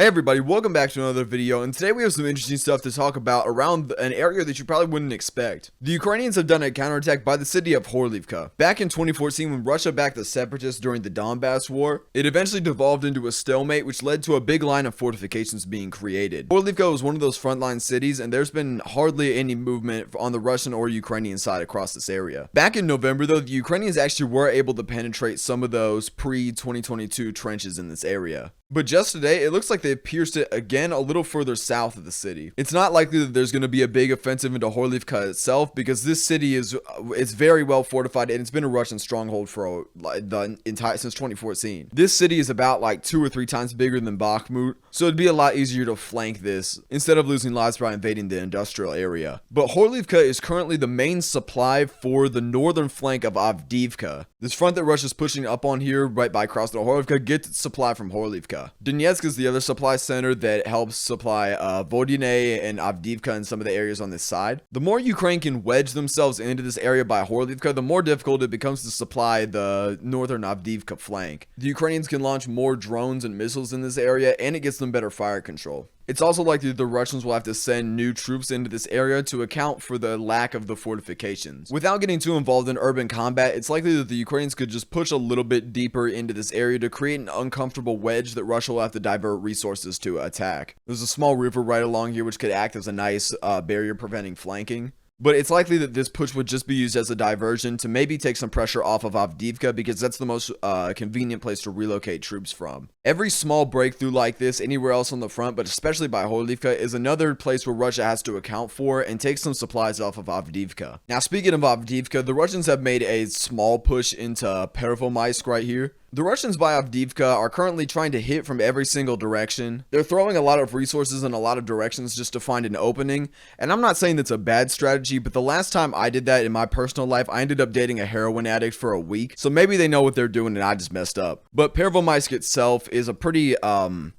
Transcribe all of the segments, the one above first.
Hey everybody, welcome back to another video, and today we have some interesting stuff to talk about around an area that you probably wouldn't expect. The Ukrainians have done a counterattack by the city of Horlivka. Back in 2014, when Russia backed the separatists during the Donbass war, it eventually devolved into a stalemate, which led to a big line of fortifications being created. Horlivka was one of those frontline cities, and there's been hardly any movement on the Russian or Ukrainian side across this area. Back in November though, the Ukrainians actually were able to penetrate some of those pre-2022 trenches in this area. But just today, it looks like they pierced it again a little further south of the city. It's not likely that there's going to be a big offensive into Horlivka itself, because this city it's very well fortified and it's been a Russian stronghold for since 2014. This city is about like 2 or 3 times bigger than Bakhmut, so it'd be a lot easier to flank this instead of losing lives by invading the industrial area. But Horlivka is currently the main supply for the northern flank of Avdiivka. This front that Russia's pushing up on here right by crossing Horlivka gets its supply from Horlivka. Donetsk is the other supply center that helps supply Vodine and Avdiivka and some of the areas on this side. The more Ukraine can wedge themselves into this area by Horlivka, the more difficult it becomes to supply the northern Avdiivka flank. The Ukrainians can launch more drones and missiles in this area, and it gets them better fire control. It's also likely that the Russians will have to send new troops into this area to account for the lack of the fortifications. Without getting too involved in urban combat, it's likely that the Ukrainians could just push a little bit deeper into this area to create an uncomfortable wedge that Russia will have to divert resources to attack. There's a small river right along here which could act as a nice barrier preventing flanking. But it's likely that this push would just be used as a diversion to maybe take some pressure off of Avdiivka, because that's the most convenient place to relocate troops from. Every small breakthrough like this anywhere else on the front, but especially by Horlivka, is another place where Russia has to account for and take some supplies off of Avdiivka. Now, speaking of Avdiivka, the Russians have made a small push into Pervomaisk right here. The Russians by Avdiivka are currently trying to hit from every single direction. They're throwing a lot of resources in a lot of directions just to find an opening, and I'm not saying that's a bad strategy, but the last time I did that in my personal life, I ended up dating a heroin addict for a week, so maybe they know what they're doing and I just messed up. But Pervomaisk itself is a pretty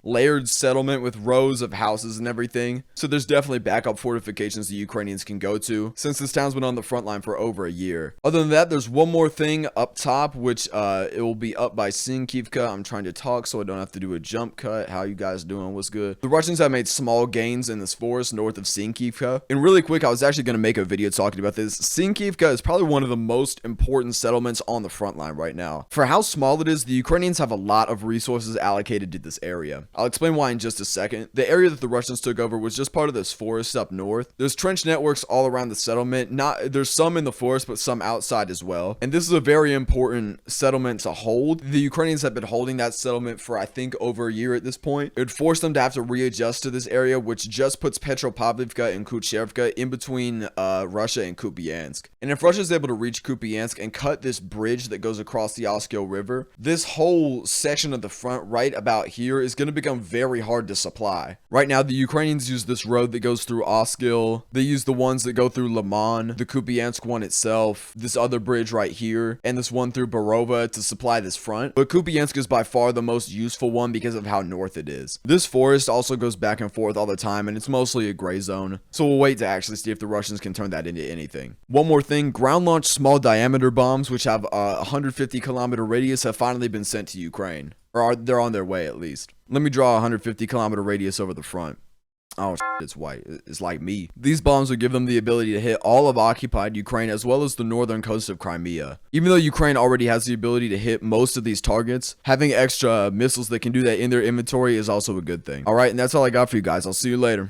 layered settlement with rows of houses and everything, so there's definitely backup fortifications the Ukrainians can go to, since this town's been on the front line for over a year. Other than that, there's one more thing up top, which it will be up by Sinkivka. I'm trying to talk so I don't have to do a jump cut. How you guys doing? What's good? The Russians have made small gains in this forest north of Sinkivka. And really quick, I was actually going to make a video talking about this. Sinkivka is probably one of the most important settlements on the front line right now. For how small it is, the Ukrainians have a lot of resources allocated to this area. I'll explain why in just a second. The area that the Russians took over was just part of this forest up north. There's trench networks all around the settlement. There's some in the forest, but some outside as well. And this is a very important settlement to hold. The Ukrainians have been holding that settlement for I think over a year at this point. It would force them to have to readjust to this area, which just puts Petropavlivka and Kuchervka in between Russia and Kupiansk. And if Russia is able to reach Kupiansk and cut this bridge that goes across the Oskil River, this whole section of the front right about here is going to become very hard to supply. Right now, the Ukrainians use this road that goes through Oskil. They use the ones that go through Liman, the Kupiansk one itself, this other bridge right here, and this one through Barova to supply this front. But Kupiansk is by far the most useful one because of how north it is. This forest also goes back and forth all the time, and it's mostly a gray zone. So we'll wait to actually see if the Russians can turn that into anything. One more thing, ground launched small diameter bombs, which have a 150 kilometer radius, have finally been sent to Ukraine. Or they're on their way at least. Let me draw a 150 kilometer radius over the front. Oh, it's white. It's like me. These bombs would give them the ability to hit all of occupied Ukraine as well as the northern coast of Crimea. Even though Ukraine already has the ability to hit most of these targets, having extra missiles that can do that in their inventory is also a good thing. Alright, and that's all I got for you guys. I'll see you later.